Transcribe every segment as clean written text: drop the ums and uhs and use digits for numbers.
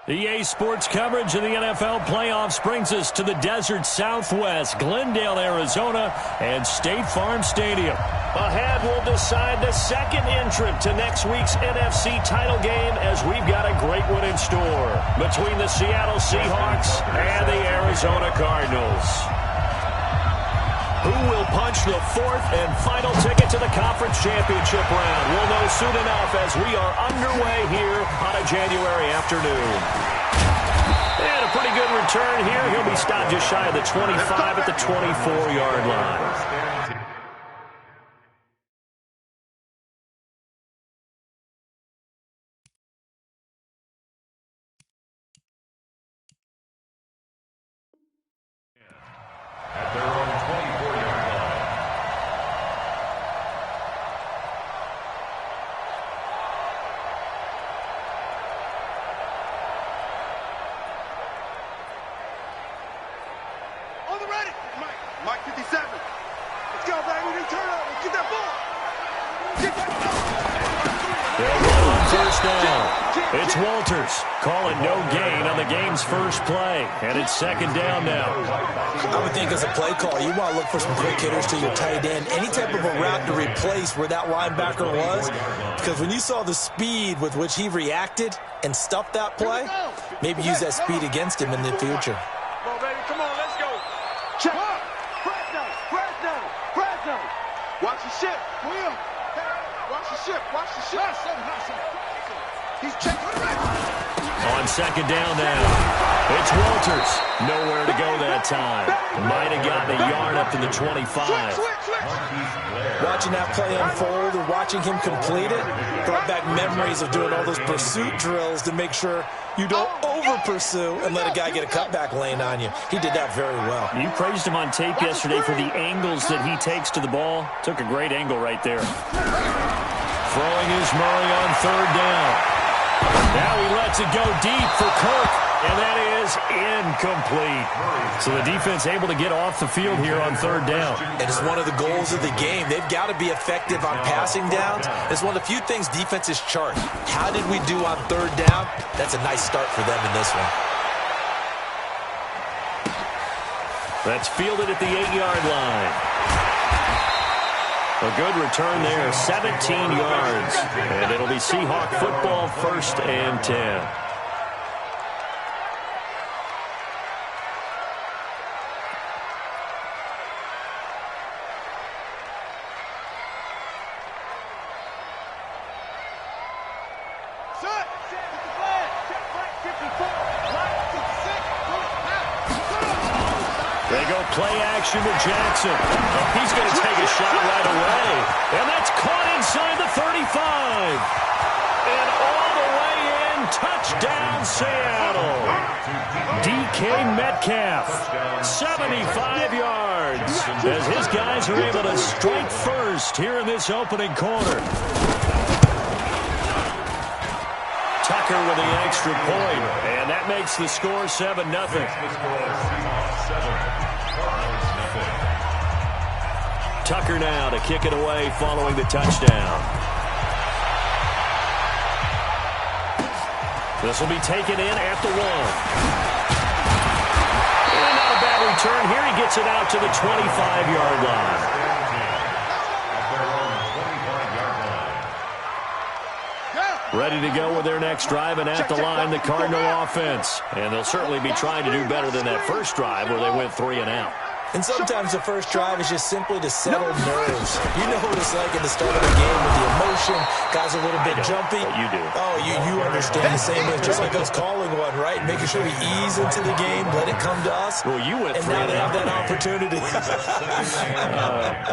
EA Sports coverage of the NFL playoffs brings us to the desert Southwest, Glendale, Arizona, and State Farm Stadium. Ahead, we'll decide the second entrant to next week's NFC title game as we've got a great one in store between the Seattle Seahawks and the Arizona Cardinals. Who will punch the fourth and final ticket to the conference championship round? We'll know soon enough as we are underway here on a January afternoon. And a pretty good return here. He'll be stopped just shy of the 25 at the 24-yard line. At their own 24-yard line. On the ready. Mike 57. Let's go, baby. New turnover. Get that ball. Get that ball. They'll run on first down. It's Walters calling no gain on the game's first play. And it's second down now. I would think as a play call, you want to look for some quick hitters to your tight end. Any type of a route to replace where that linebacker was. Because when you saw the speed with which he reacted and stuffed that play, maybe use that speed against him in the future. Come on, baby. Come on. Let's go. Check. Fresno. Watch the ship. Will. Watch the ship. He's checking. On second down now, it's Walters. Nowhere to go that time. Might have gotten a yard up to the 25. Watching that play unfold and watching him complete it brought back memories of doing all those pursuit drills to make sure you don't over-pursue and let a guy get a cutback lane on you. He did that very well. You praised him on tape yesterday for the angles that he takes to the ball. Took a great angle right there. Throwing is Murray on third down. Now he lets it go deep for Kirk, and that is incomplete. So the defense able to get off the field here on third down. And it's one of the goals of the game. They've got to be effective on passing downs. It's one of the few things defenses chart. How did we do on third down? That's a nice start for them in this one. That's fielded at the 8-yard line. A good return there, 17 yards. And it'll be Seahawk football, 1st and 10. They go play action with Jackson. He's going to take a shot right away. And that's caught inside the 35. And all the way in, touchdown Seattle. DK Metcalf, 75 yards. As his guys are able to strike first here in this opening quarter. Tucker with the extra point. And that makes the score 7-0. Tucker now to kick it away following the touchdown. This will be taken in at the 1. And not a bad return here. He gets it out to the 25-yard line. Ready to go with their next drive, and at the line, the Cardinal offense. And they'll certainly be trying to do better than that first drive where they went 3 and out. And sometimes the first drive is just simply to settle nerves. You know what it's like at the start of the game with the emotion. Guys are a little bit jumpy. You do. Oh, you understand the same way. Just like us calling one, right? Making sure we ease into the game, let it come to us. Well, you went 3 and out. And now they have that opportunity.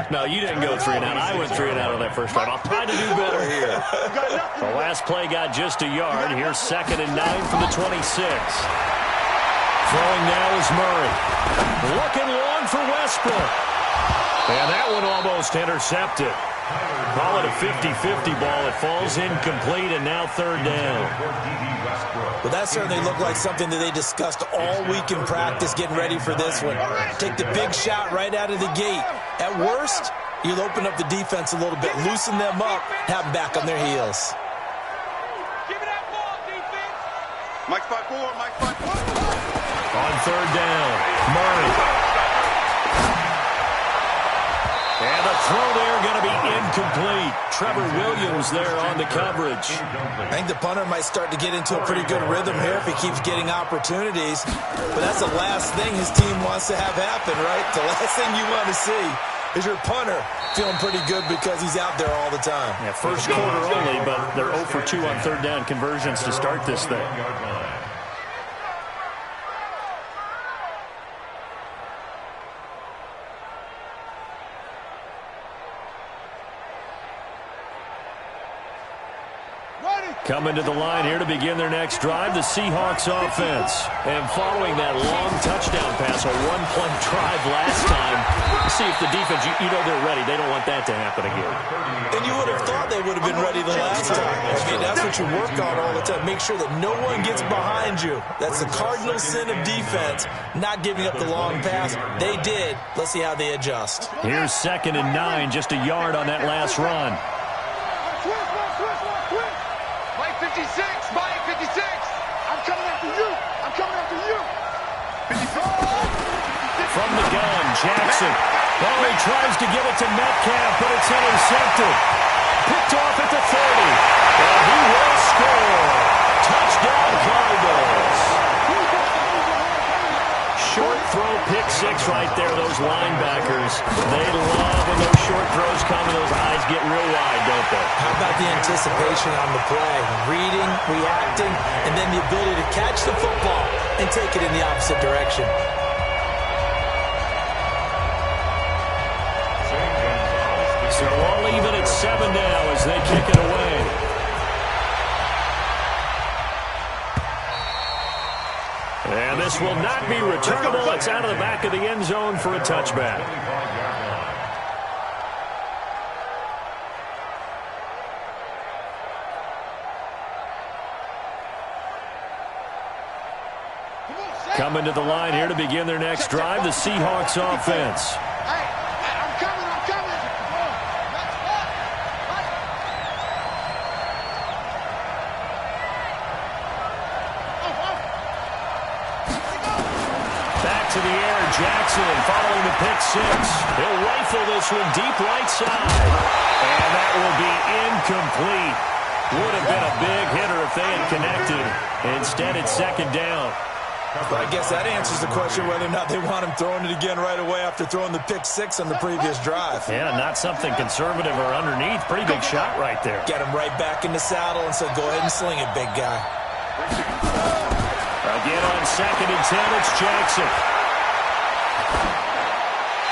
No, you didn't go 3 and out. I went 3 and out on that first drive. I'll try to do better here. The last play got just a yard. Here's 2nd and 9 from the 26. Throwing now is Murray. Looking long for Westbrook. And that one almost intercepted. Call it a 50-50 ball. It falls incomplete, and now 3rd down. Well, that certainly looked like something that they discussed all week in practice, getting ready for this one. Take the big shot right out of the gate. At worst, you'll open up the defense a little bit, loosen them up, have them back on their heels. Mike 5-4, Mike 5-4. On third down, Murray. And the throw there going to be incomplete. Trevor Williams there on the coverage. I think the punter might start to get into a pretty good rhythm here if he keeps getting opportunities. But that's the last thing his team wants to have happen, right? The last thing you want to see is your punter feeling pretty good because he's out there all the time. Yeah, first quarter only, but they're 0 for 2 on third down conversions to start this thing. Coming to the line here to begin their next drive, the Seahawks offense. And following that long touchdown pass, a one-play drive last time, see if the defense, you know they're ready. They don't want that to happen again. And you would have thought they would have been ready the last time. I mean, that's what you work on all the time. Make sure that no one gets behind you. That's the cardinal sin of defense, not giving up the long pass. They did. Let's see how they adjust. Here's 2nd and 9, just a yard on that last run. Mike 56, Mike 56. I'm coming after you. I'm coming after you. 54. From the gun, Jackson. Oh, he tries to give it to Metcalf, but it's intercepted. Picked off at the 30. And he will score. Touchdown, Cardinals. Short throw, pick six right there, those linebackers. They love when those short throws come and those eyes get real wide, don't they? How about the anticipation on the play? Reading, reacting, and then the ability to catch the football and take it in the opposite direction. So all even at 7 now as they kick it away. And this will not be returnable. It's out of the back of the end zone for a touchback. Coming to the line here to begin their next drive, the Seahawks offense. To the air, Jackson following the pick six. He'll rifle this one deep right side. And that will be incomplete. Would have been a big hitter if they had connected. Instead, it's 2nd down. Well, I guess that answers the question whether or not they want him throwing it again right away after throwing the pick six on the previous drive. Yeah, not something conservative or underneath. Pretty big shot right there. Get him right back in the saddle and say, go ahead and sling it, big guy. Again on 2nd and 10, it's Jackson.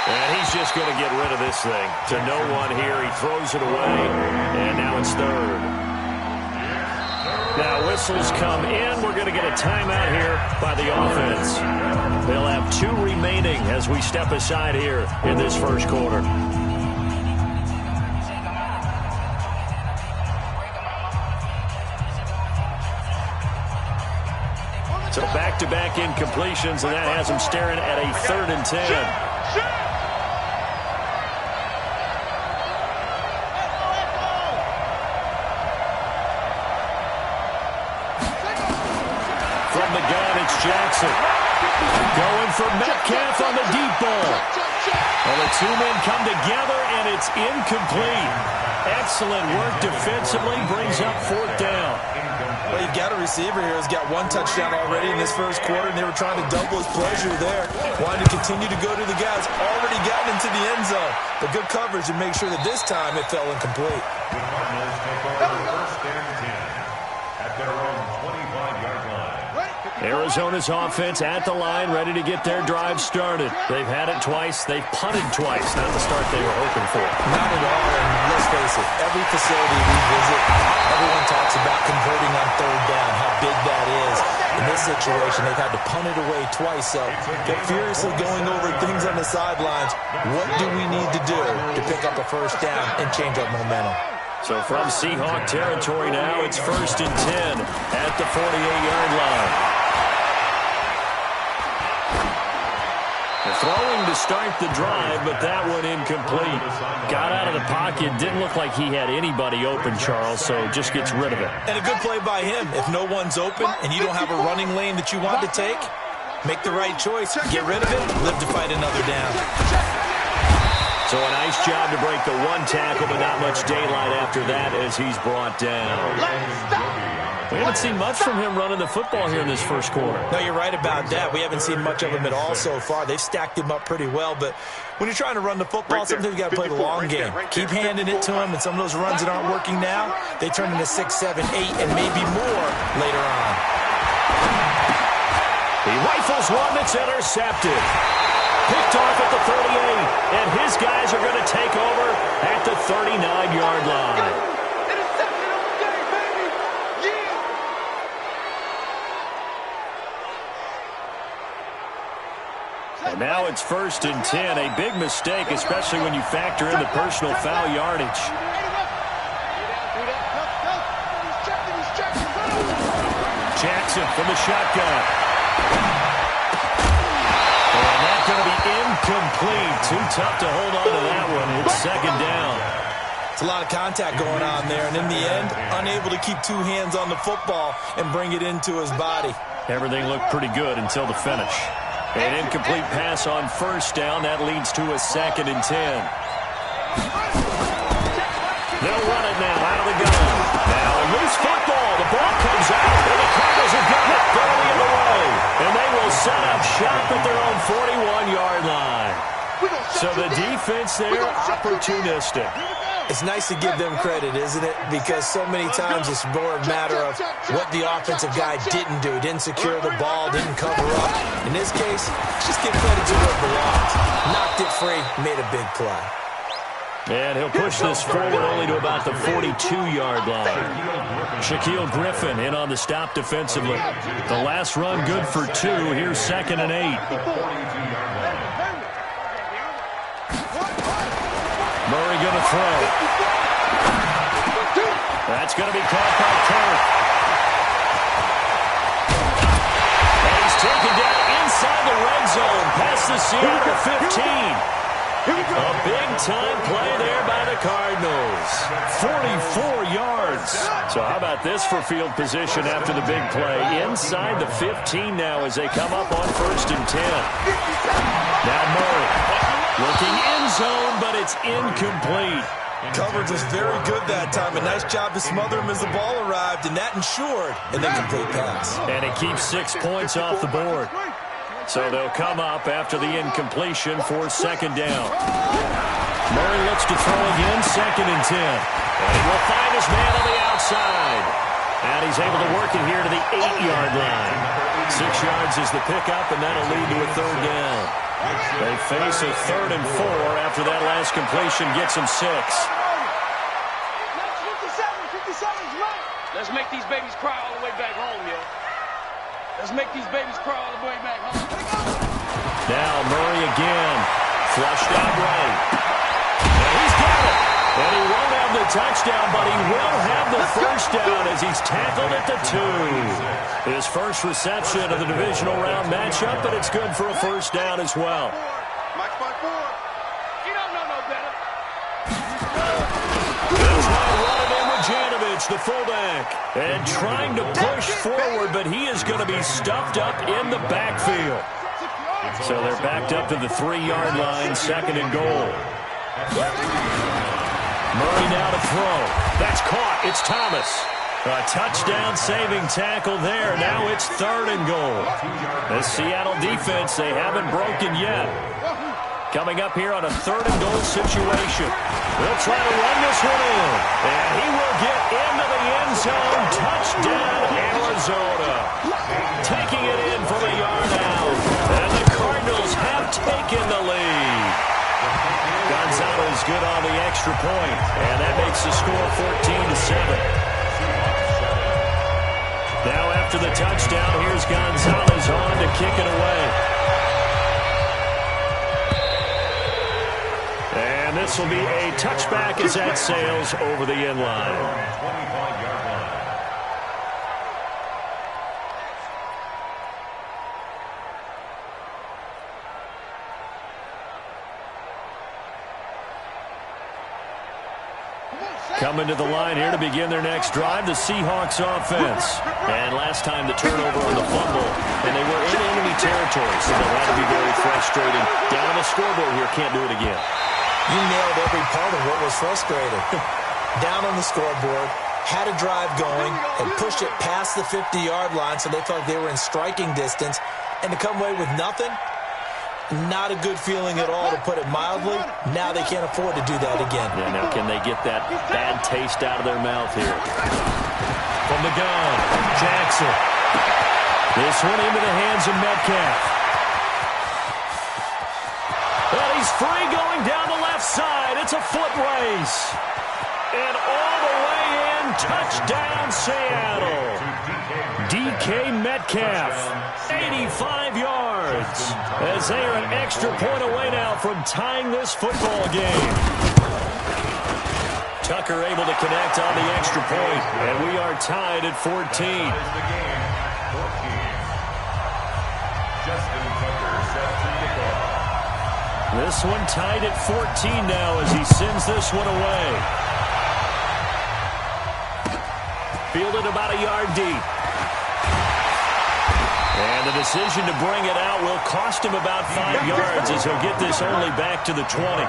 And he's just going to get rid of this thing. To no one here. He throws it away. And now it's 3rd. Now whistles come in. We're going to get a timeout here by the offense. They'll have 2 remaining as we step aside here in this first quarter. So back-to-back incompletions, and that has them staring at a 3rd and 10. From the gun, it's Jackson. Going for Metcalf on the deep ball. Well, the 2 men come together, and it's incomplete. Excellent work defensively, brings up 4th down. Well, you've got a receiver here who's got 1 touchdown already in this first quarter, and they were trying to double his pleasure there. Wanted to continue to go to the guys already gotten into the end zone. But good coverage and make sure that this time it fell incomplete. The Cardinals take over 1st and 10 at their own 25-yard line. Arizona's offense at the line, ready to get their drive started. They've had it twice. They've punted twice. Not the start they were hoping for. Not at all, and let's face it, every facility we visit, everyone talks about converting on 3rd down, how big that is. In this situation, they've had to punt it away twice, so they're furiously going over things on the sidelines. What do we need to do to pick up a 1st down and change our momentum? So from Seahawk territory now, it's 1st and 10 at the 48-yard line. Throwing to start the drive, but that one incomplete. Got out of the pocket. Didn't look like he had anybody open, Charles, so just gets rid of it. And a good play by him. If no one's open and you don't have a running lane that you want to take, make the right choice. Get rid of it. Live to fight another down. So a nice job to break the one tackle, but not much daylight after that as he's brought down. We haven't seen much from him running the football here in this first quarter. No, you're right about that. We haven't seen much of him at all so far. They've stacked him up pretty well, but when you're trying to run the football, sometimes you got to play the long game. Keep handing it to him, and some of those runs that aren't working now, they turn into 6, 7, 8, and maybe more later on. He rifles one that's intercepted. Picked off at the 38, and his guys are going to take over at the 39-yard line. And now it's 1st and 10. A big mistake, especially when you factor in the personal foul yardage. Jackson from the shotgun. And that's going to be incomplete. Too tough to hold on to that one. It's 2nd down. It's a lot of contact going on there, and in the end, unable to keep 2 hands on the football and bring it into his body. Everything looked pretty good until the finish. An incomplete pass on 1st down. That leads to a 2nd and 10. They'll run it now out of the gun. Now a loose football. The ball comes out, and the Cardinals have got it 30 in a row. And they will set up shop at their own 41-yard line. So the defense there, opportunistic. It's nice to give them credit, isn't it? Because so many times it's more a matter of what the offensive guy didn't do. Didn't secure the ball, didn't cover up. In this case, just give credit to where it belongs. Knocked it free, made a big play. And he'll push this forward only to about the 42-yard line. Shaquille Griffin in on the stop defensively. The last run good for 2. Here's 2nd and 8. Murray going to throw. That's going to be caught by Kirk. And he's taken down inside the red zone past the Seattle 15. A big-time play there by the Cardinals. 44 yards. So how about this for field position after the big play? Inside the 15 now as they come up on 1st and 10. Now Murray looking end zone, but it's incomplete. Coverage was very good that time. A nice job to smother him as the ball arrived, and that ensured an incomplete pass. And it keeps 6 points off the board. So they'll come up after the incompletion for 2nd down. Murray looks to throw again, 2nd and 10. And he will find his man on the outside. And he's able to work it here to the 8-yard line. 6 yards is the pickup, and that'll lead to a 3rd down. They face a 3rd and 4 after that last completion gets them 6. Let's make these babies cry all the way back home, yo. Let's make these babies cry all the way back home. Now Murray again. Flushed out right. And he's got it. And he won't have the touchdown, but he will have the 1st down as he's tackled at the 2. His first reception of the divisional round matchup, but it's good for a 1st down as well. Mike 5-4. You don't know no better. He's now running in with Janovich, the fullback, and trying to push forward, but he is going to be stuffed up in the backfield. So they're backed up to the 3-yard line, 2nd and goal. Murray now to throw. That's caught. It's Thomas. A touchdown-saving tackle there. Now it's 3rd and goal. The Seattle defense, they haven't broken yet. Coming up here on a 3rd and goal situation. They'll try to run this one in. And he will get into the end zone. Touchdown, Arizona. Taking it in from a yard out. And the Cardinals have taken the lead. Gonzalez good on the extra point. And that makes the score 14-7. Now after the touchdown, here's Gonzalez on to kick it away. And this will be a touchback as that sails over the end line. Coming to the line here to begin their next drive, the Seahawks offense. And last time the turnover on the fumble, and they were in enemy territory, so they'll have to be very frustrated. Down on the scoreboard here, can't do it again. You nailed every part of what was frustrating. Down on the scoreboard, had a drive going, and pushed it past the 50-yard line so they felt they were in striking distance, and to come away with nothing, not a good feeling at all, to put it mildly. Now they can't afford to do that again. Yeah, now can they get that bad taste out of their mouth here? From the gun, Jackson. This one into the hands of Metcalf. And he's free going down the left side. It's a foot race. And all the way in, touchdown Seattle. DK Metcalf, 85 yards, as they are an extra point away now from tying this football game. Tucker able to connect on the extra point, and we are tied at 14. This one tied at 14 now as he sends this one away. Fielded about a yard deep. And the decision to bring it out will cost him about 5 yards as he'll get this only back to the 20.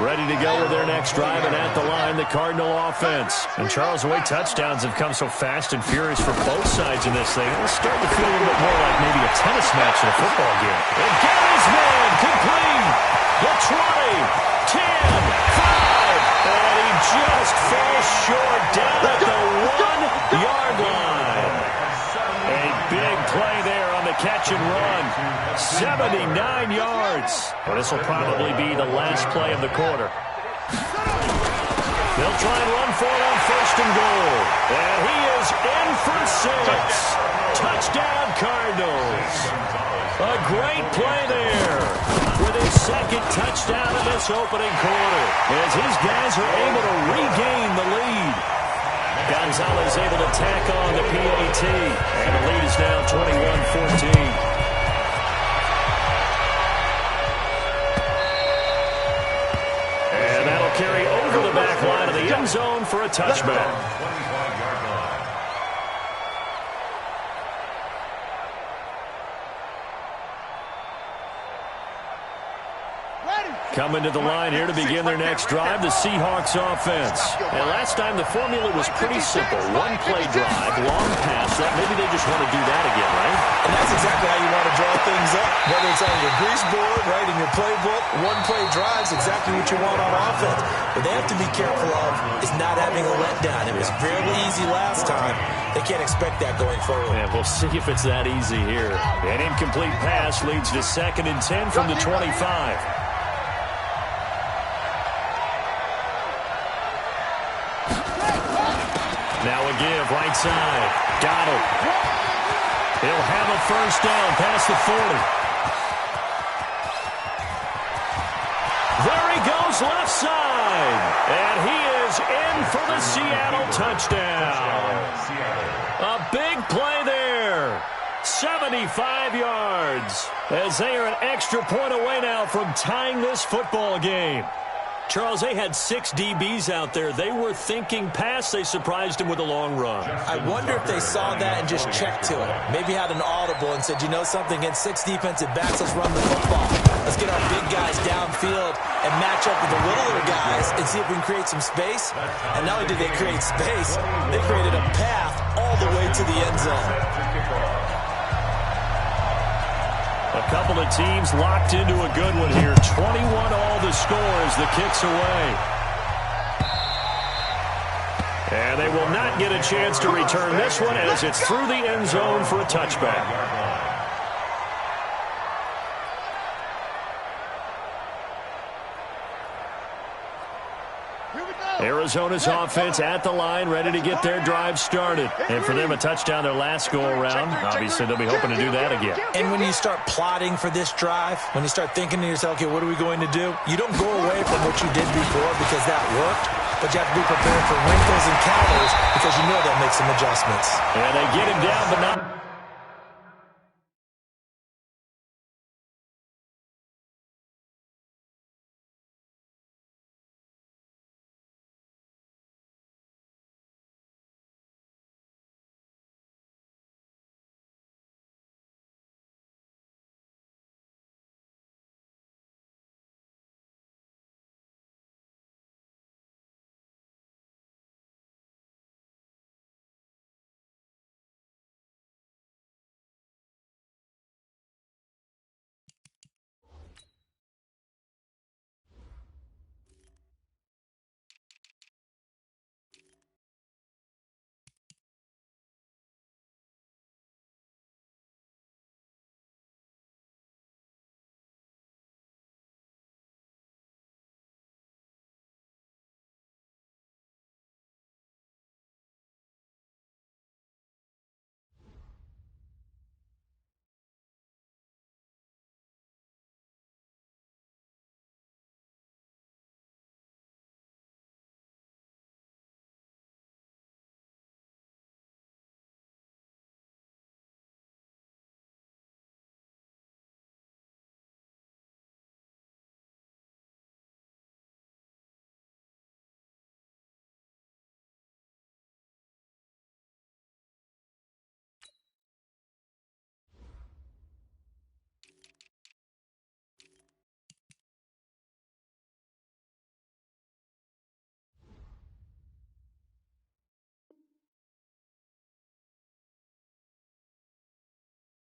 Ready to go with their next drive, and at the line, the Cardinal offense. And Charles, the way touchdowns have come so fast and furious for both sides in this thing, it's starting to feel a little bit more like maybe a tennis match in a football game. And Gary's man complete. The 20, 10, 5, and he just falls short down at the 1-yard line. A big play there on the catch and run. 79 yards. Well, this will probably be the last play of the quarter. They'll try and run for it on first and goal. And he is in for 6. Touchdown Cardinals. A great play there with his second touchdown in this opening quarter as his guys are able to regain the lead. Gonzalez able to tack on the PAT, and the lead is now 21-14. And that'll carry over the back line of the end zone for a touchback. Coming to the line here to begin their next drive, the Seahawks offense. And last time the formula was pretty simple. One-play drive, long pass. That maybe they just want to do that again, right? And that's exactly how you want to draw things up. Whether it's on your grease board, right, in your playbook, one-play drive's exactly what you want on offense. What they have to be careful of is not having a letdown. It was fairly easy last time. They can't expect that going forward. Yeah, we'll see if it's that easy here. An incomplete pass leads to 2nd and 10 from the 25. Now a give, right side. Donald. He'll have a first down past the 40. There he goes, left side. And he is in for the Seattle touchdown. A big play there. 75 yards. As they are an extra point away now from tying this football game. Charles, they had 6 DBs out there. They were thinking pass. They surprised him with a long run. I wonder if they saw that and just checked to it. Maybe had an audible and said, you know something, against 6 defensive backs, let's run the football. Let's get our big guys downfield and match up with the littler guys and see if we can create some space. And not only did they create space, they created a path all the way to the end zone. A couple of teams locked into a good one here. 21 all the score as the kick's away. And they will not get a chance to return this one as it's through the end zone for a touchback. Arizona's offense at the line, ready to get their drive started. And for them, a touchdown their last go-around. Obviously, they'll be hoping to do that again. And when you start plotting for this drive, when you start thinking to yourself, okay, what are we going to do? You don't go away from what you did before because that worked, but you have to be prepared for wrinkles and counters because you know they'll make some adjustments. And they get him down, but not...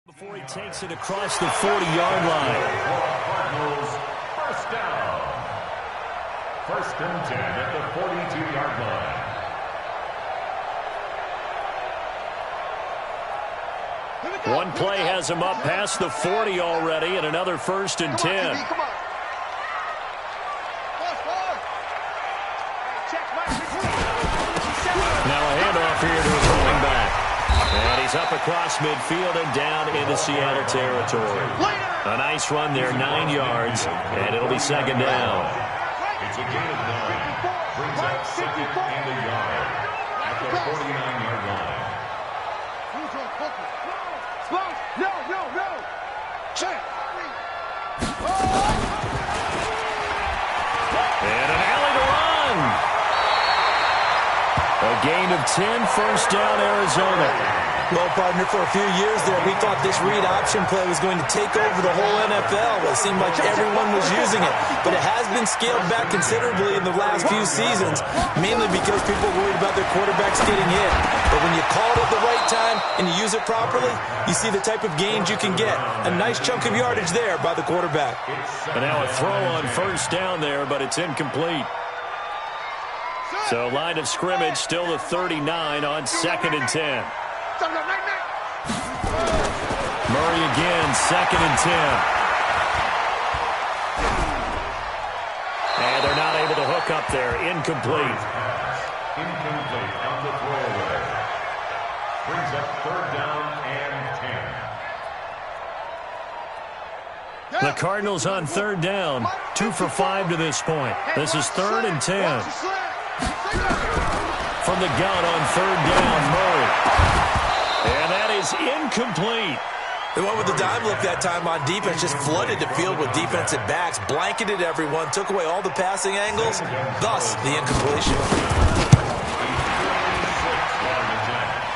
Before he takes it across the 40-yard line. Cardinals, first down. First and 10 at the 42-yard line. One play has him up past the 40 already, and another first and 10. Now a handoff here to his running back. And he's up across midfield and down into Seattle territory. A nice run there, 9 yards, and it'll be second down. It's a gain of 9. Brings up second and a yard at the 49-yard line. No. Check. And an alley to run. A gain of 10, first down, Arizona. Well, partner, for a few years there, we thought this read option play was going to take over the whole NFL. It seemed like everyone was using it, but it has been scaled back considerably in the last few seasons, mainly because people are worried about their quarterbacks getting hit. But when you call it at the right time and you use it properly, you see the type of gains you can get. A nice chunk of yardage there by the quarterback. And now a throw on first down there, but it's incomplete. So line of scrimmage still the 39 on second and 10. Murray again, second and 10. And they're not able to hook up there. Incomplete. Incomplete on the throwaway. Brings up third down and 10. The Cardinals on third down. 2 for 5 to this point. This is third and 10. From the gun on third down, Murray. And that is incomplete. They went with the dime look that time on defense, just flooded the field with defensive backs, blanketed everyone, took away all the passing angles, thus the incompletion.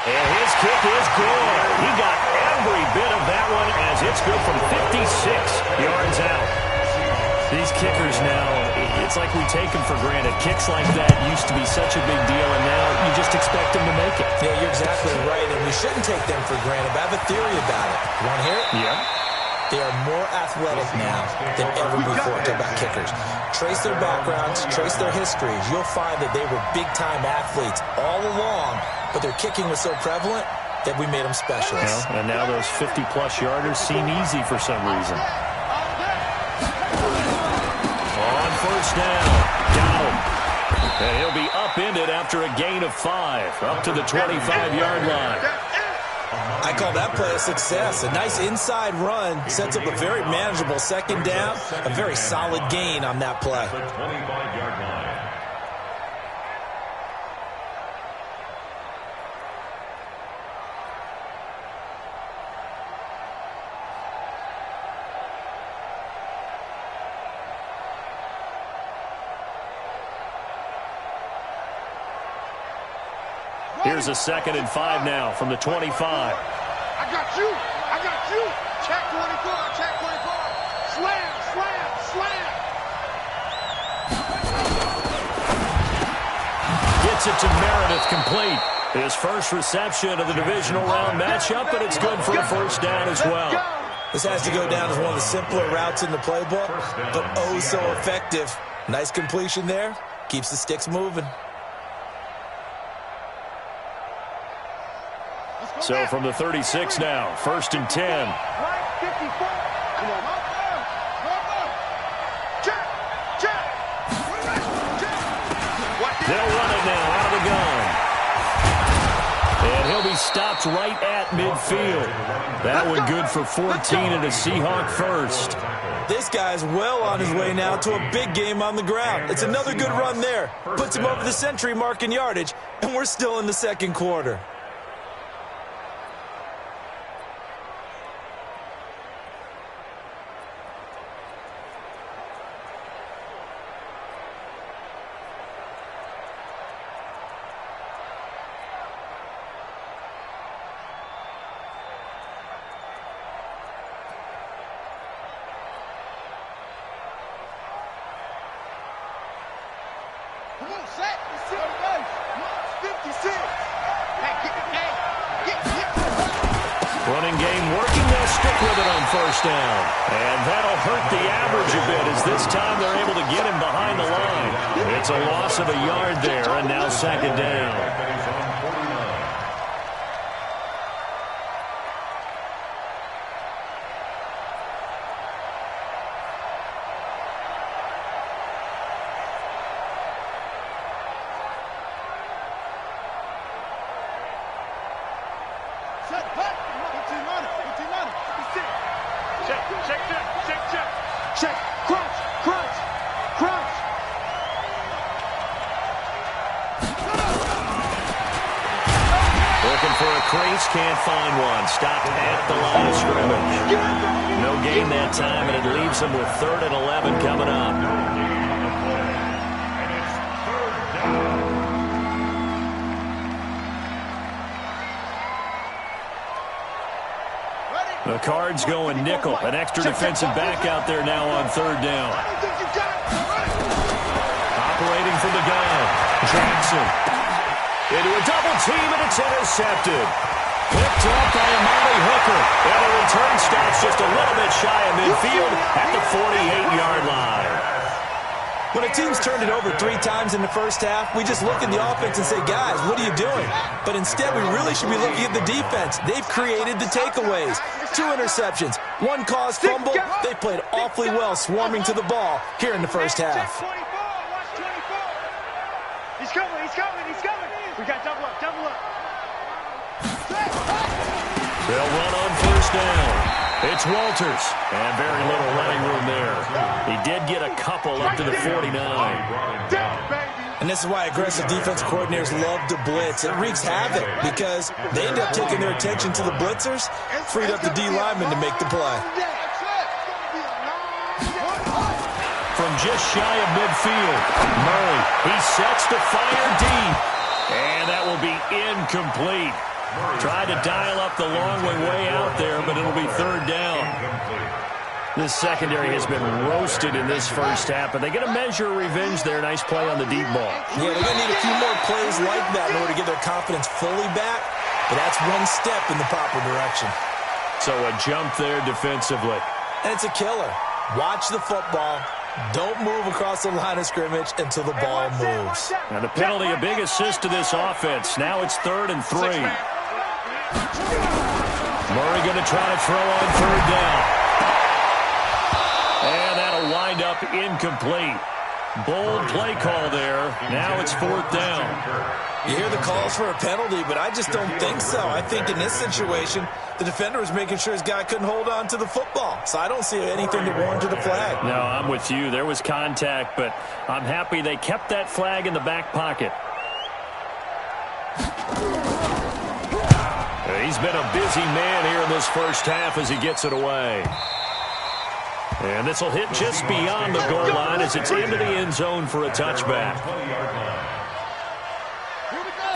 And his kick is good. He got every bit of that one as it's good from 56 yards out. These kickers now, it's like we take them for granted. Kicks like that used to be such a big deal, and now you just expect them to make it. Yeah, you're exactly right, and we shouldn't take them for granted. But I have a theory about it. You want to hear it? Yeah. They are more athletic now than ever before. Talk about kickers. Trace their backgrounds, trace their histories. You'll find that they were big-time athletes all along, but their kicking was so prevalent that we made them specialists. Well, and now those 50-plus yarders seem easy for some reason. On first down, got him. And he'll be upended after a gain of 5, up to the 25-yard line. I call that play a success. A nice inside run sets up a very manageable second down, a very solid gain on that play. The 25-yard line. Here's a second and 5 now from the 25. I got you. Check 24. Slam. Gets it to Meredith, complete. His first reception of the divisional round matchup, but it's good for a first down as well. This has to go down as one of the simpler routes in the playbook, but oh so effective. Nice completion there. Keeps the sticks moving. So from the 36 now, first and 10. Right 54. Come on. Check. They'll run it now out of the gun. And he'll be stopped right at midfield. That one good for 14 and a Seahawk first. This guy's well on his way now to a big game on the ground. It's another good run there. Puts him over the century mark in yardage, and we're still in the second quarter. Come on, set. Let's see the base. 56. Hey, get. Running game working their stick with it on first down. And that'll hurt the average a bit as this time they're able to get him behind the line. It's a loss of a yard there, and now second down. Check. Crunch. Looking for a crease, can't find one. Stopped at the line of scrimmage. No gain that time, and it leaves them with 3rd and 11 coming up. And it's 3rd down. The Cards going nickel. An extra defensive back out there now on 3rd down. Operating from the gun. Jackson. Into a double team, and it's intercepted. Picked up by Amari Hooker. And the return stops just a little bit shy of midfield at the 48-yard line. When a team's turned it over 3 times in the first half, we just look at the offense and say, guys, what are you doing? But instead, we really should be looking at the defense. They've created the takeaways. 2 interceptions, 1 caused fumble. They played awfully well swarming to the ball here in the first half. He's coming. We got double up. They'll run on first down. It's Walters, and very little running room there. He did get a couple up to the 49. And this is why aggressive defense coordinators love to blitz. It wreaks havoc because they end up taking their attention to the blitzers, freed up the D lineman to make the play. From just shy of midfield, Murray, he sets to fire deep, and that will be incomplete. Tried to dial up the long way out there, but it'll be 3rd down. This secondary has been roasted in this first half, but they get a measure of revenge there. Nice play on the deep ball. Yeah, they're going to need a few more plays like that in order to get their confidence fully back, but that's one step in the proper direction. So a jump there defensively. And it's a killer. Watch the football. Don't move across the line of scrimmage until the ball moves. Now the penalty, a big assist to this offense. Now it's 3rd and 3. Murray going to try to throw on 3rd down. And that'll wind up incomplete. Bold play call there. Now it's 4th down. You hear the calls for a penalty, but I just don't think so. I think in this situation, the defender was making sure his guy couldn't hold on to the football. So I don't see anything to warrant the flag. No, I'm with you. There was contact, but I'm happy they kept that flag in the back pocket. He's been a busy man here in this first half as he gets it away. And this will hit just beyond the goal line as it's into the end zone for a touchback.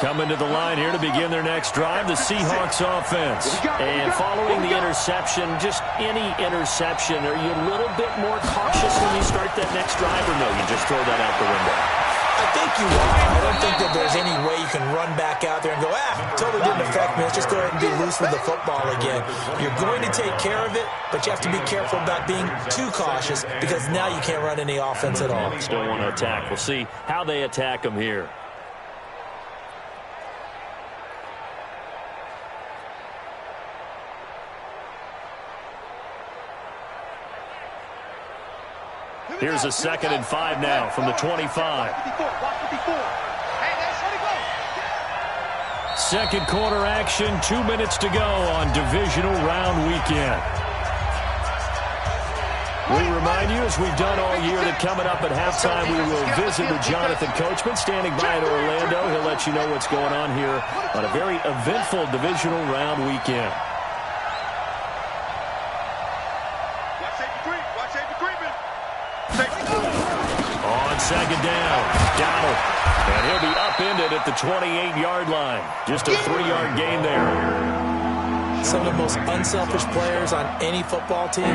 Coming to the line here to begin their next drive, the Seahawks offense. And following the interception, just any interception, are you a little bit more cautious when you start that next drive, or no, you just throw that out the window? I think you are. I don't think that there's any way you can run back out there and go, totally didn't affect me. Let's just go ahead and be loose with the football again. You're going to take care of it, but you have to be careful about being too cautious because now you can't run any offense at all. Still want to attack. We'll see how they attack them here. Here's a 2nd and 5 now from the 25. Second quarter action, 2 minutes to go on divisional round weekend. We remind you, as we've done all year, that coming up at halftime, we will visit with Jonathan Coachman standing by in Orlando. He'll let you know what's going on here on a very eventful divisional round weekend. On second down, Donald. And he'll be upended at the 28-yard line. Just a 3-yard gain there. Some of the most unselfish players on any football team,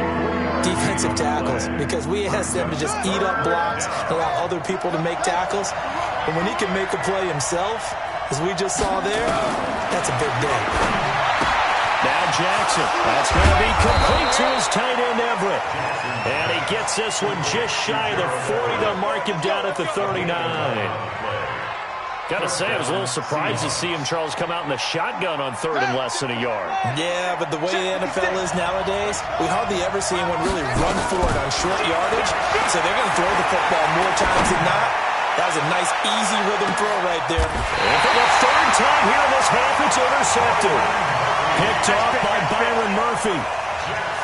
defensive tackles, because we ask them to just eat up blocks, allow other people to make tackles. But when he can make a play himself, as we just saw there, that's a big day. Now Jackson. That's going to be complete to his tight end, Everett. And he gets this one just shy of the 40. They'll mark him down at the 39. Got to say, I was a little surprised to see him, Charles, come out in the shotgun on 3rd and less than a yard. Yeah, but the way the NFL is nowadays, we hardly ever see anyone really run for it on short yardage. So they're going to throw the football more times than not. That was a nice, easy rhythm throw right there. And for the 3rd time here in this half, it's intercepted. Picked off by Byron Murphy.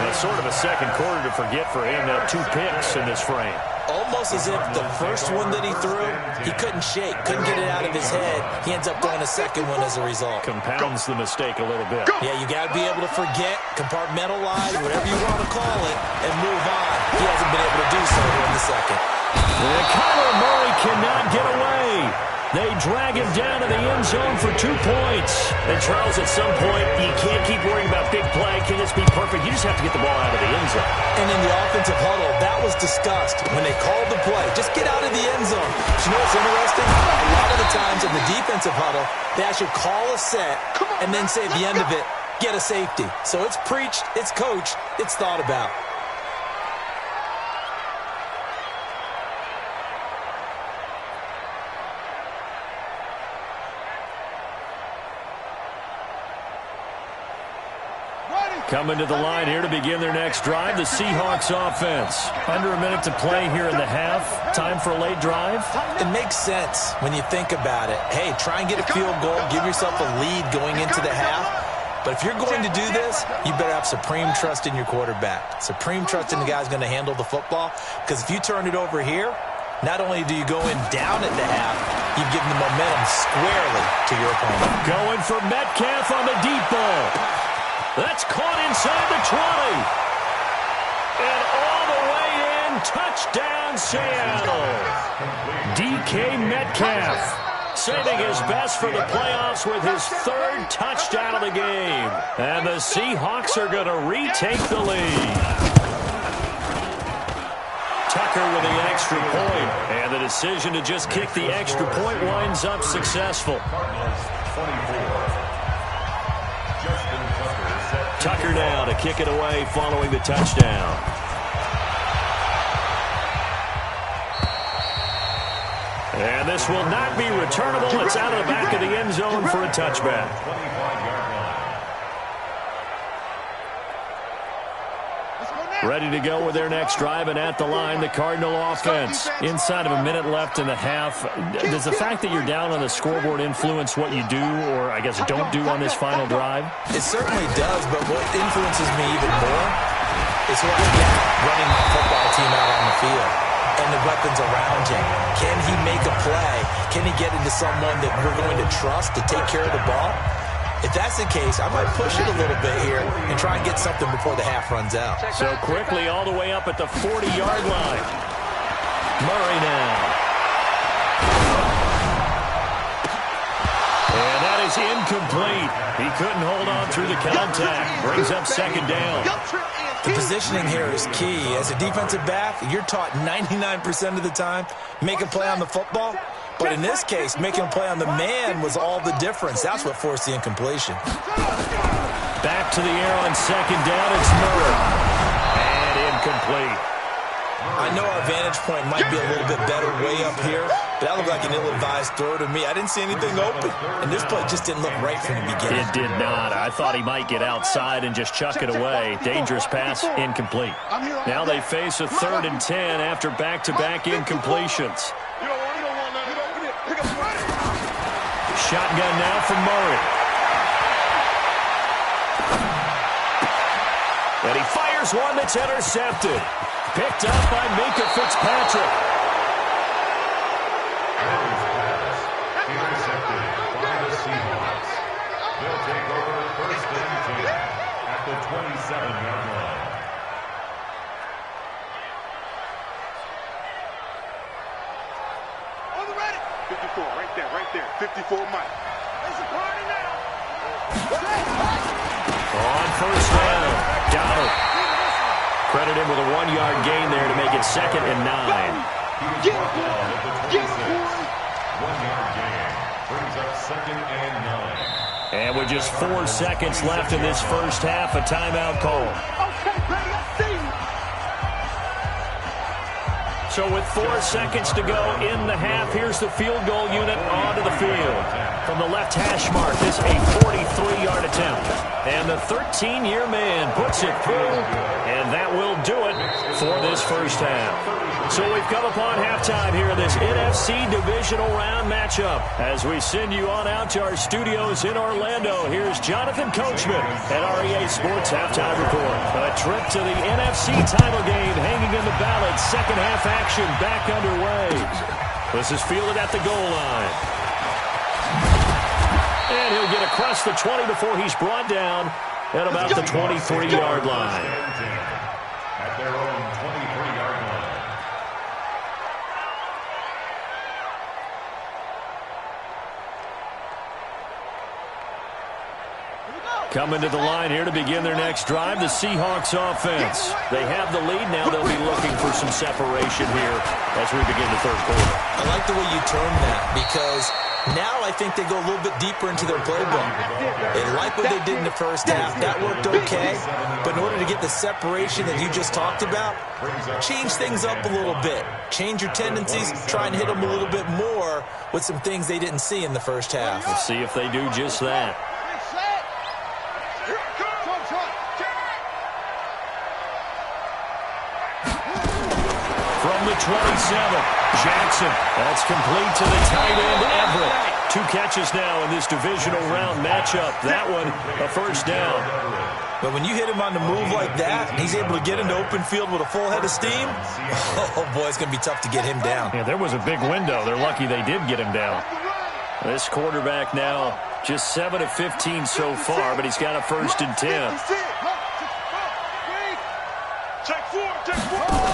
And sort of a second quarter to forget for him. Now 2 picks in this frame. Almost as if the first one that he threw, he couldn't shake, couldn't get it out of his head. He ends up throwing a second one as a result. Compounds the mistake a little bit. Yeah, you got to be able to forget, compartmentalize, whatever you want to call it, and move on. He hasn't been able to do so here in the second. And Kyler Murray cannot get away. They drag him down to the end zone for 2 points. And, Charles, at some point, you can't keep worrying about big play. Can this be perfect? You just have to get the ball out of the end zone. And in the offensive huddle, that was discussed when they called the play. Just get out of the end zone. But you know what's interesting? A lot of the times in the defensive huddle, they actually call a set and then say at the end of it, get a safety. So it's preached, it's coached, it's thought about. Coming to the line here to begin their next drive, the Seahawks offense. Under a minute to play here in the half. Time for a late drive. It makes sense when you think about it. Hey, try and get a field goal, give yourself a lead going into the half. But if you're going to do this, you better have supreme trust in your quarterback. Supreme trust in the guy who's going to handle the football. Because if you turn it over here, not only do you go in down at the half, you've given the momentum squarely to your opponent. Going for Metcalf on the deep ball. That's caught inside the 20. And all the way in, touchdown Seattle. DK Metcalf saving his best for the playoffs with his 3rd touchdown of the game. And the Seahawks are going to retake the lead. Tucker with the extra point. And the decision to just kick the extra point winds up successful. Tucker now to kick it away following the touchdown. And this will not be returnable. It's out of the back of the end zone for a touchback. Ready to go with their next drive, and at the line, the Cardinal offense. Inside of a minute left in the half, does the fact that you're down on the scoreboard influence what you do, or I guess don't do on this final drive? It certainly does, but what influences me even more is what I get running my football team out on the field and the weapons around him. Can he make a play? Can he get into someone that we're going to trust to take care of the ball? If that's the case, I might push it a little bit here and try and get something before the half runs out. So quickly all the way up at the 40-yard line. Murray now. And that is incomplete. He couldn't hold on through the contact. Brings up 2nd down. The positioning here is key. As a defensive back, you're taught 99% of the time, make a play on the football. But in this case, making a play on the man was all the difference. That's what forced the incompletion. Back to the air on 2nd down. It's Murray. And incomplete. I know our vantage point might be a little bit better way up here, but that looked like an ill-advised throw to me. I didn't see anything open, and this play just didn't look right from the beginning. It did not. I thought he might get outside and just chuck it away. Dangerous pass, incomplete. Now they face a 3rd and 10 after back-to-back incompletions. Shotgun now from Murray. And he fires one that's intercepted. Picked up by Minkah Fitzpatrick. Intercepted by the Seahawks. They'll take over 1st and 10 at the 27-yard line. On the ready. 54, right there. 54 Mike. It's a party now. On 1st down, Donald. Credit him with a 1-yard gain there to make it 2nd and 9. Get it, 1-yard gain brings up 2nd and 9. And with just 4 seconds left in this first half, a timeout call. Okay, baby, I see you. So with 4 seconds to go in the half, here's the field goal unit onto the field. From the left hash mark, this a 43-yard attempt. And the 13-year man puts it through, and that will do it for this first half. So we've come upon halftime here in this NFC Divisional Round matchup. As we send you on out to our studios in Orlando, here's Jonathan Coachman at REA Sports Halftime Report. A trip to the NFC title game hanging in the balance. Second half action back underway. This is fielded at the goal line. And he'll get across the 20 before he's brought down at about the 23-yard line. At their own 23-yard line. Coming to the line here to begin their next drive, the Seahawks offense. They have the lead. Now they'll be looking for some separation here as we begin the third quarter. I like the way you term that, because now I think they go a little bit deeper into their playbook. They like what they did in the first half. That worked okay. But in order to get the separation that you just talked about, change things up a little bit. Change your tendencies. Try and hit them a little bit more with some things they didn't see in the first half. We'll see if they do just that. From the 27, Jackson. That's complete to the tight end, Everett. 2 catches now in this divisional round matchup. That one, a first down. But when you hit him on the move like that, and he's able to get into open field with a full head of steam, oh, boy, it's going to be tough to get him down. Yeah, there was a big window. They're lucky they did get him down. This quarterback now just 7 of 15 so far, but he's got a 1st and 10. Check 4, check 4.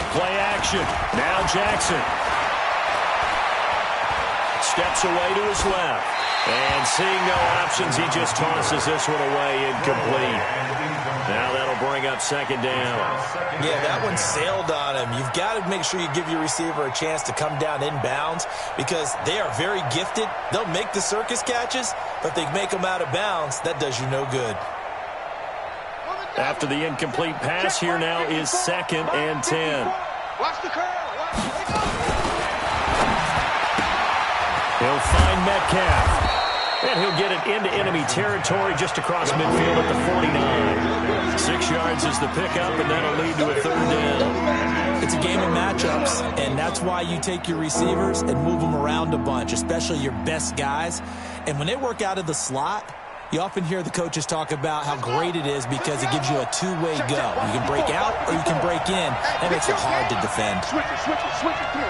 Play action. Now Jackson. Steps away to his left. And seeing no options, he just tosses this one away incomplete. Now that'll bring up 2nd down. Yeah, that one sailed on him. You've got to make sure you give your receiver a chance to come down inbounds, because they are very gifted. They'll make the circus catches, but if they make them out of bounds, that does you no good. After the incomplete pass, here now is 2nd and 10. Watch the curl. He'll find Metcalf. And he'll get it into enemy territory just across midfield at the 49. 6 yards is the pickup, and that'll lead to a 3rd down. It's a game of matchups, and that's why you take your receivers and move them around a bunch, especially your best guys. And when they work out of the slot, you often hear the coaches talk about how great it is because it gives you a two-way go. You can break out or you can break in. That makes it hard to defend. Switch it,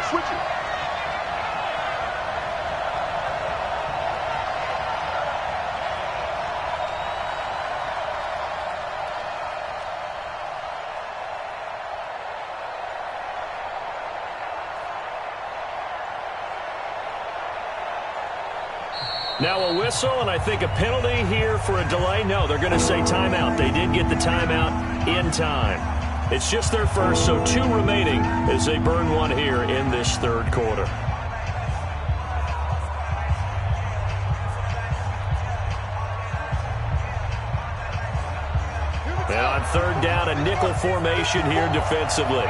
switch it. Now a whistle, and I think a penalty here for a delay. No, they're going to say timeout. They did get the timeout in time. It's just their first, so 2 remaining as they burn one here in this 3rd quarter. And on 3rd down, a nickel formation here defensively.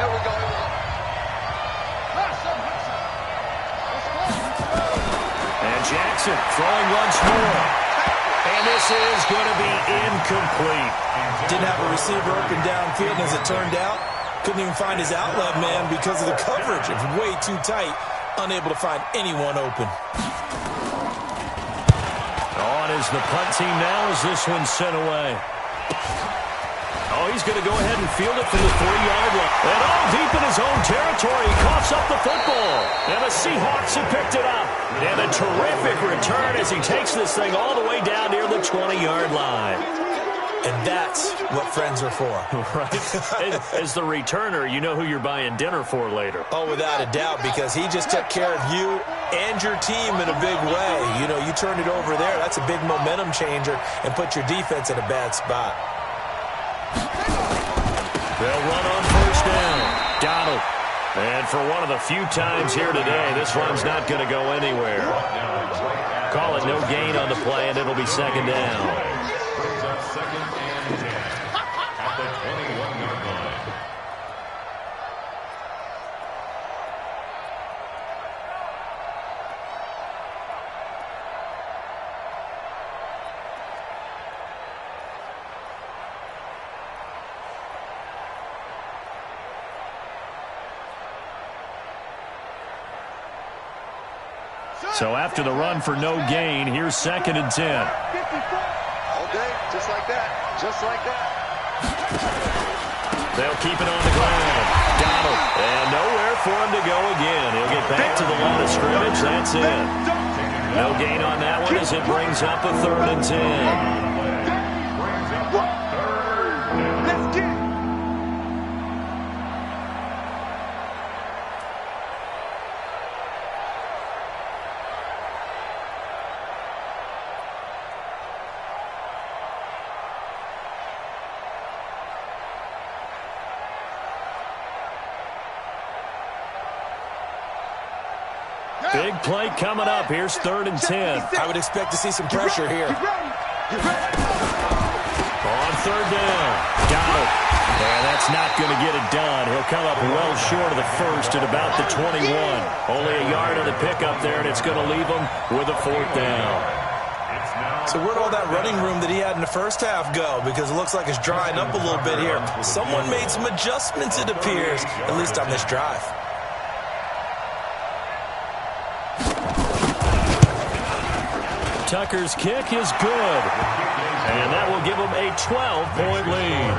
Jackson throwing once more. And this is going to be incomplete. Didn't have a receiver open downfield, and as it turned out, couldn't even find his outlet man because of the coverage. It was way too tight, unable to find anyone open. On is the punt team now as this one's sent away. Oh, he's going to go ahead and field it from the 3-yard line. And deep in his own territory, he coughs up the football. And the Seahawks have picked it up. And a terrific return as he takes this thing all the way down near the 20-yard line. And that's what friends are for. Right. As the returner, you know who you're buying dinner for later. Oh, without a doubt, because he just took care of you and your team in a big way. You know, you turn it over there, that's a big momentum changer, and put your defense in a bad spot. They'll run on 1st down. Donald. And for one of the few times here today, this run's not going to go anywhere. Call it no gain on the play, and it'll be second down. Brings up second and 10 at the 21-yard line. So after the run for no gain, here's second and 10. All day, just like that. Just like that. They'll keep it on the ground. Got him. And nowhere for him to go again. He'll get back to the line of scrimmage. That's it. No gain on that one as it brings up a third and 10. Let's get it. Big play coming up. Here's third and 10. I would expect to see some pressure here. On third down. Got it. And that's not going to get it done. He'll come up well short of the first at about the 21. Only a yard on the pickup there, and it's going to leave him with a fourth down. So where'd all that running room that he had in the first half go? Because it looks like it's drying up a little bit here. Someone made some adjustments, it appears, at least on this drive. Tucker's kick is good. And that will give him a 12-point lead.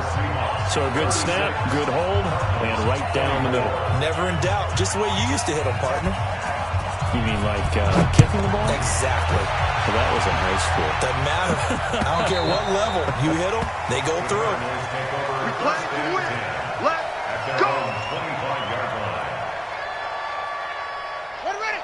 So a good snap, good hold, and right down the middle. Never in doubt. Just the way you used to hit them, partner. You mean like kicking the ball? Exactly. Well, that was in high school. Doesn't matter. I don't care what level. You hit them, they go through. We play to win. Let's go.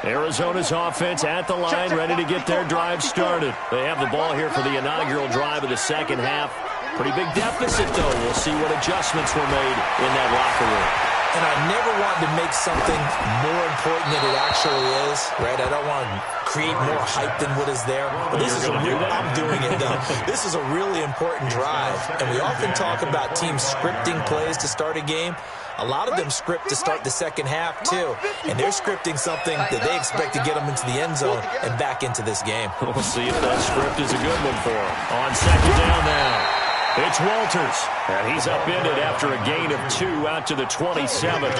Arizona's offense at the line, ready to get their drive started. They have the ball here for the inaugural drive of the second half. Pretty big deficit, though. We'll see what adjustments were made in that locker room. And I never want to make something more important than it actually is, right? I don't want to create more hype than what is there. But this is a real, I'm doing it, though. This is a really important drive. And we often talk about teams scripting plays to start a game. A lot of them script to start the second half, too. And they're scripting something that they expect to get them into the end zone and back into this game. We'll see if that script is a good one for them. On second down now. It's Walters, and he's upended after a gain of 2 out to the 27th.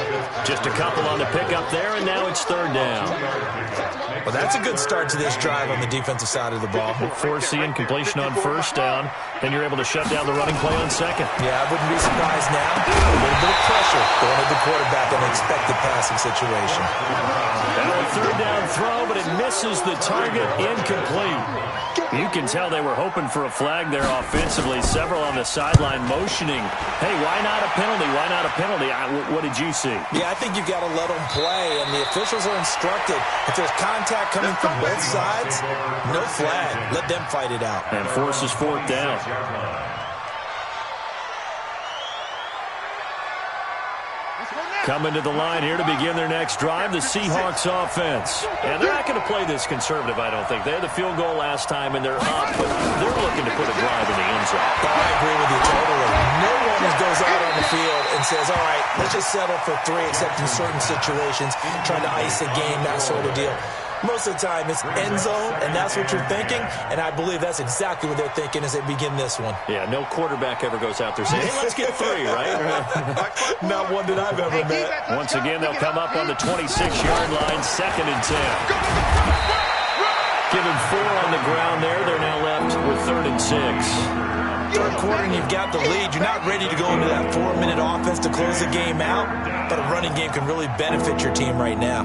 Just a couple on the pickup there, and now it's third down. Well, that's a good start to this drive on the defensive side of the ball. Forcing completion on first down, then you're able to shut down the running play on second. Yeah, I wouldn't be surprised now. A little bit of pressure going at the quarterback in an expected passing situation. And a third down throw, but it misses the target, incomplete. You can tell they were hoping for a flag there offensively. Several on the sideline motioning, hey, why not a penalty? Why not a penalty? What did you see? Yeah, I think you've got to let them play, and the officials are instructed. If there's contact coming from both sides, no flag. Let them fight it out. And forces fourth down. Coming to the line here to begin their next drive, the Seahawks offense. And they're not going to play this conservative, I don't think. They had the field goal last time, and they're up, but they're looking to put a drive in the end zone. Oh, I agree with you totally. No one goes out on the field and says, all right, let's just settle for 3, except in certain situations, trying to ice a game, that sort of deal. Most of the time, it's end zone, and that's what you're thinking, and I believe that's exactly what they're thinking as they begin this one. Yeah, no quarterback ever goes out there saying, hey, let's get 3, right? Not one that I've ever met. Once again, they'll come up on the 26-yard line, second and 10. Given 4 on the ground there, they're now left with third and 6. Third quarter and you've got the lead. You're not ready to go into that 4-minute offense to close the game out, but a running game can really benefit your team right now.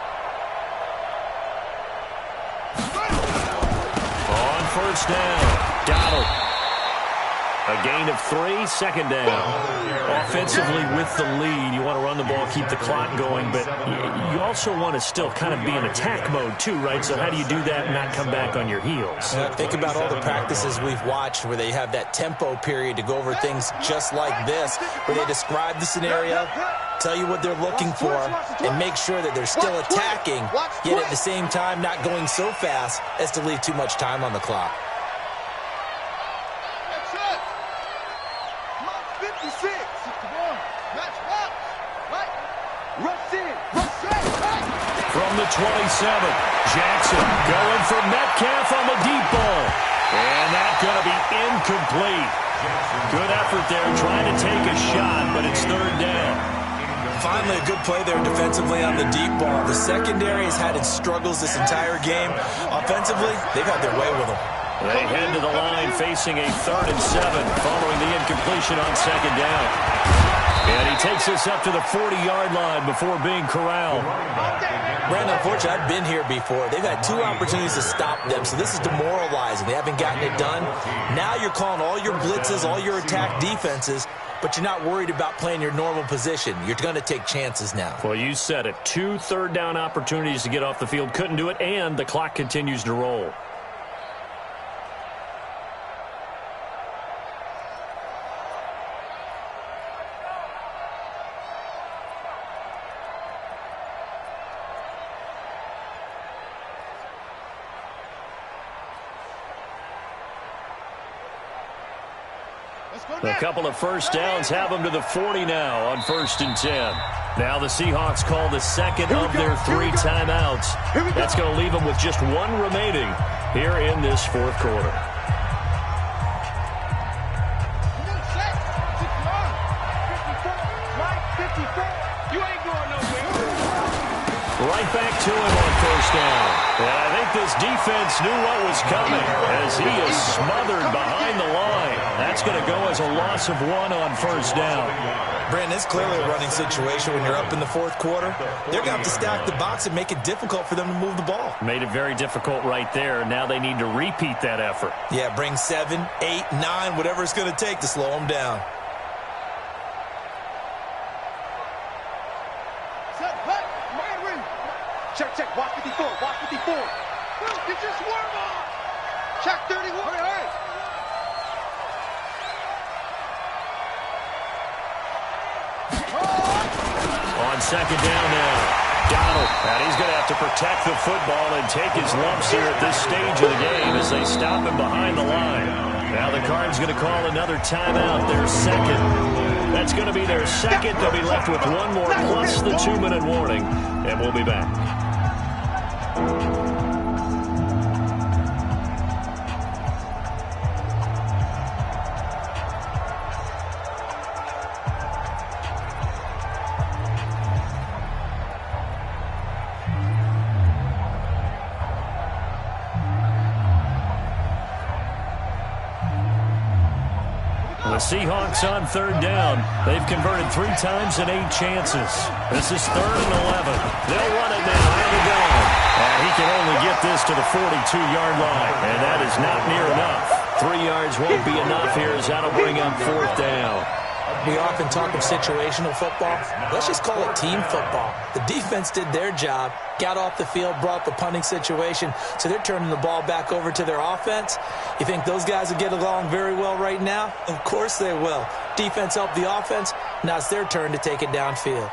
first down. Donald. A gain of 3, second down. Offensively with the lead, you want to run the ball, keep the clock going, but you also want to still kind of be in attack mode too, right? So how do you do that and not come back on your heels? Think about all the practices we've watched where they have that tempo period to go over things just like this, where they describe the scenario, tell you what they're looking for, and make sure that they're still attacking, yet at the same time not going so fast as to leave too much time on the clock. From the 27, Jackson going for Metcalf on the deep ball. And that's going to be incomplete. Good effort there trying to take a shot, but it's third down. Finally, a good play there defensively on the deep ball. The secondary has had its struggles this entire game. Offensively, they've had their way with them. They head to the line facing a 3rd and 7 following the incompletion on second down. And he takes us up to the 40-yard line before being corralled. Brandon, unfortunately, I've been here before. They've had 2 opportunities to stop them, so this is demoralizing. They haven't gotten it done. Now you're calling all your blitzes, all your attack defenses, but you're not worried about playing your normal position. You're going to take chances now. Well, you said it. 2 third-down opportunities to get off the field. Couldn't do it, and the clock continues to roll. A couple of first downs have them to the 40 now on 1st and 10. Now the Seahawks call the second of their 3 timeouts. That's going to leave them with just 1 remaining here in this 4th quarter. Right back to him on 1st down. And I think this defense knew what was coming as he is smothered behind the line. That's going to go as a loss of 1 on 1st down. Brandon, it's clearly a running situation when you're up in the 4th quarter. They're going to have to stack the box and make it difficult for them to move the ball. Made it very difficult right there. Now they need to repeat that effort. Yeah, bring 7, 8, 9, whatever it's going to take to slow them down. Check, watch 54, watch 54. Get your swerve on. Check 31. Hurry. On second down now, Donald. And he's going to have to protect the football and take his lumps here at this stage of the game as they stop him behind the line. Now the Cards going to call another timeout, their 2nd. That's going to be their 2nd. They'll be left with 1 more plus the 2-minute warning, and we'll be back. The Seahawks on 3rd down. They've converted 3 times in 8 chances. This is 3rd and 11. They'll run it now. And they're gone. And he can only get this to the 42-yard line. And that is not near enough. 3 yards won't be enough here as that'll bring up 4th down. We often talk of situational football. Let's just call it team football. The defense did their job, got off the field, brought the punting situation, so they're turning the ball back over to their offense. You think those guys will get along very well right now? Of course they will. Defense helped the offense. Now it's their turn to take it downfield.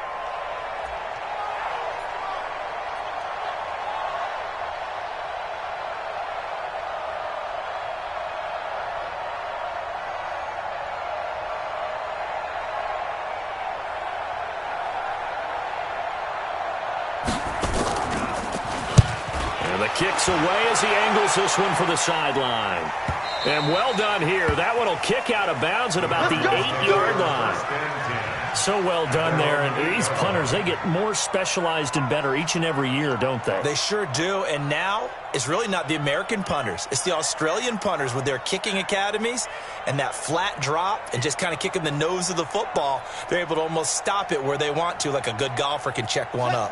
Kicks away as he angles this one for the sideline. And well done here. That one will kick out of bounds at about the 8-yard line. So well done there. And these punters, they get more specialized and better each and every year, don't they? They sure do. And now it's really not the American punters. It's the Australian punters with their kicking academies and that flat drop and just kind of kicking the nose of the football. They're able to almost stop it where they want to, like a good golfer can check one up.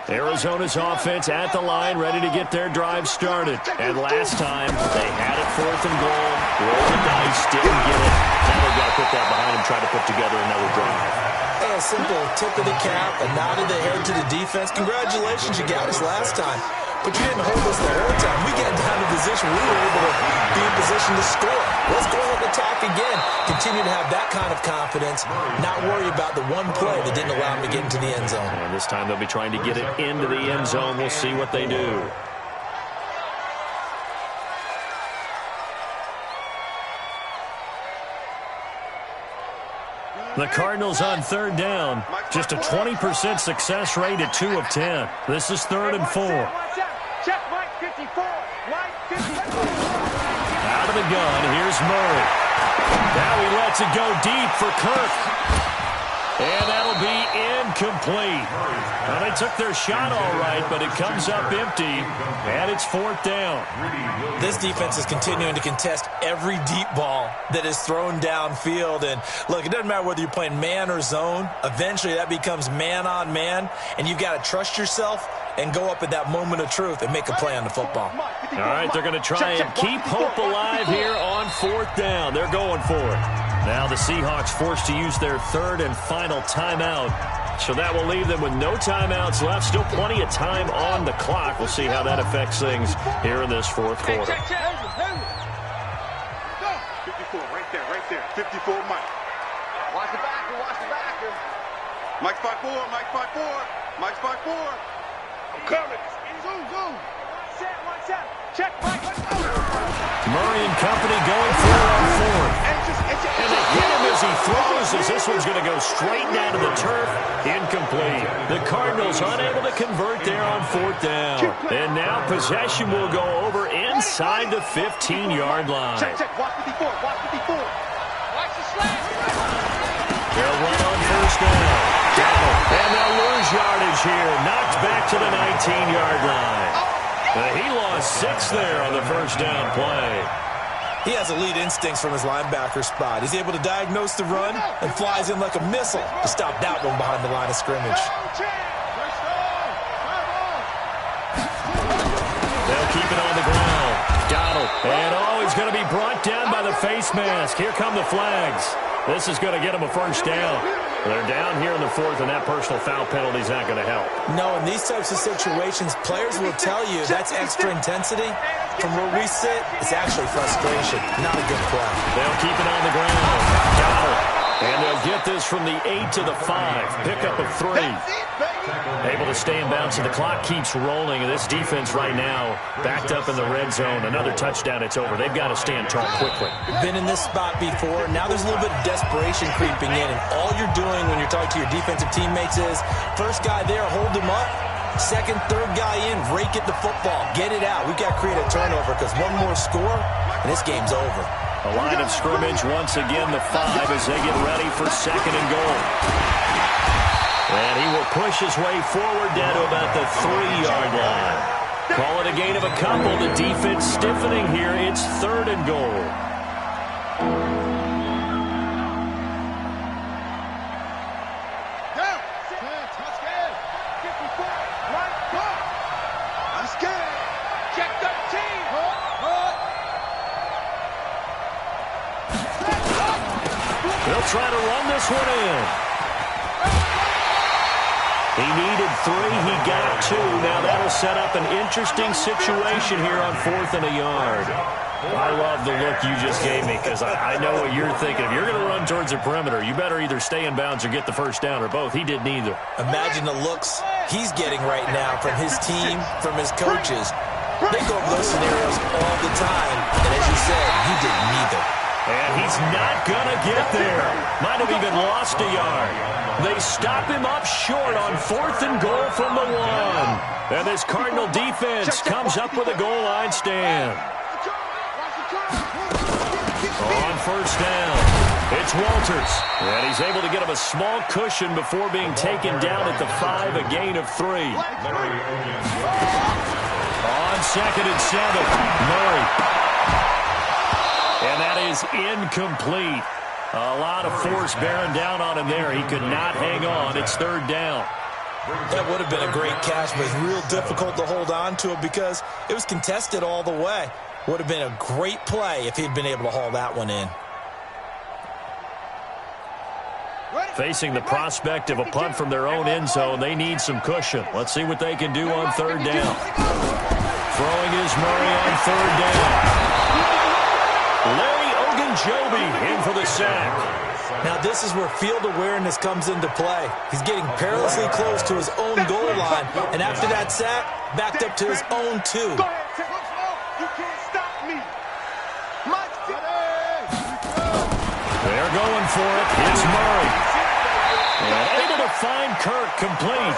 Arizona's offense at the line, ready to get their drive started. And last time, they had it 4th and goal. Rolled the dice, didn't get it. Now they've got to put that behind them, try to put together another drive. Hey, a simple tip of the cap, a nod of the head to the defense. Congratulations, you got us last time. But you didn't hold us the whole time. We got down to position. We were able to be in position to score. Let's go ahead and attack again. Continue to have that kind of confidence. Not worry about the one play that didn't allow them to get into the end zone. And this time they'll be trying to get it into the end zone. We'll see what they do. The Cardinals on 3rd down. Just a 20% success rate at 2 of 10. This is 3rd and 4. Check Mike 54. Mike 54. Out of the gun, here's Murray. Now he lets it go deep for Kirk. And that'll be incomplete. Well, they took their shot all right, but it comes up empty, and it's 4th down. This defense is continuing to contest every deep ball that is thrown downfield. And, look, it doesn't matter whether you're playing man or zone. Eventually, that becomes man-on-man, and you've got to trust yourself and go up at that moment of truth and make a play on the football. All right, they're going to try and keep hope alive here on 4th down. They're going for it. Now the Seahawks forced to use their 3rd and final timeout. So that will leave them with no timeouts left. Still plenty of time on the clock. We'll see how that affects things here in this 4th quarter. 54, right there. 54, Mike. Watch the backer. Mike spot 4, Mike spot 4. Mike spot 4. I'm coming. Zoom. One set. Check, Mike. Murray and company going for it on 4th. And they hit him as he throws, as this one's going to go straight down to the turf. Incomplete. The Cardinals unable to convert there on 4th down. And now possession will go over inside the 15-yard line. Check. Watch 54. Watch the slash. They'll run on 1st down. And they'll lose yardage here. Knocked back to the 19-yard line. He lost 6 there on the 1st down play. He has elite instincts from his linebacker spot. He's able to diagnose the run and flies in like a missile to stop that one behind the line of scrimmage. They'll keep it on the ground. Donald. And he's going to be brought down by the face mask. Here come the flags. This is going to get him a 1st down. They're down here in the 4th, and that personal foul penalty is not going to help. No, in these types of situations, players will tell you that's extra intensity. From where we sit, it's actually frustration. Not a good play. They'll keep it on the ground. Donald. And they'll get this from the 8 to the 5. Pickup of 3. Able to stay in bounds, and the clock keeps rolling. And this defense right now backed up in the red zone. Another touchdown, it's over. They've got to stand tall quickly. Been in this spot before. Now there's a little bit of desperation creeping in. And all you're doing when you're talking to your defensive teammates is, first guy there, hold him up. Second, third guy in, rake at the football. Get it out. We've got to create a turnover because one more score, and this game's over. A line of scrimmage once again, the 5 as they get ready for 2nd and goal. And he will push his way forward down to about the 3-yard line. Call it a gain of a couple. The defense stiffening here. It's 3rd and goal. They'll try to run this one in. He needed 3. He got 2. Now that'll set up an interesting situation here on 4th and a yard. I love the look you just gave me because I know what you're thinking. If you're going to run towards the perimeter, you better either stay in bounds or get the 1st down or both. He did neither. Imagine the looks he's getting right now from his team, from his coaches. They go over those scenarios all the time. And as you said, he did neither. And he's not going to get there. Might have even lost a yard. They stop him up short on 4th and goal from the 1. And this Cardinal defense comes up with a goal line stand. On 1st down, it's Walters. And he's able to get him a small cushion before being taken down at the 5, a gain of 3. On 2nd and 7, Murray. And that is incomplete. A lot of force bearing down on him there. He could not hang on. It's 3rd down. That would have been a great catch, but it's real difficult to hold on to it because it was contested all the way. Would have been a great play if he'd been able to haul that one in. Facing the prospect of a punt from their own end zone, they need some cushion. Let's see what they can do on third down. Throwing is Murray on third down. Larry Ogunjobi in for the sack. Now this is where field awareness comes into play. He's getting perilously close to his own goal line, and after that sack, backed up to his own 2. You can't stop me. They're going for it. It's Murray. And able to find Kirk complete.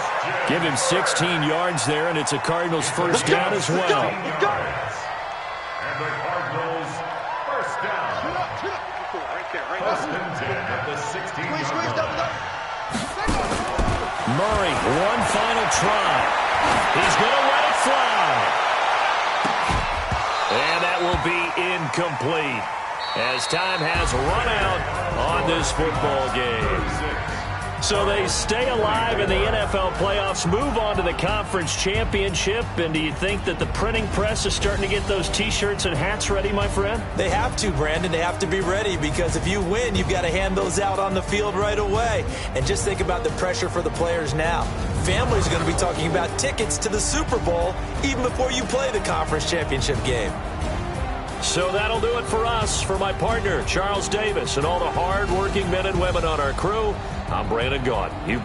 Give him 16 yards there, and it's a Cardinals first down as well. And the Cardinals first down. First and 10 at the 16-yard line. Murray, one final try. He's going to let it fly. And that will be incomplete as time has run out on this football game. So they stay alive in the NFL playoffs, move on to the conference championship. And do you think that the printing press is starting to get those T-shirts and hats ready, my friend? They have to, Brandon. They have to be ready because if you win, you've got to hand those out on the field right away. And just think about the pressure for the players now. Families are going to be talking about tickets to the Super Bowl even before you play the conference championship game. So that'll do it for us. For my partner, Charles Davis, and all the hard-working men and women on our crew, I'm Brandon Gaudin. You've been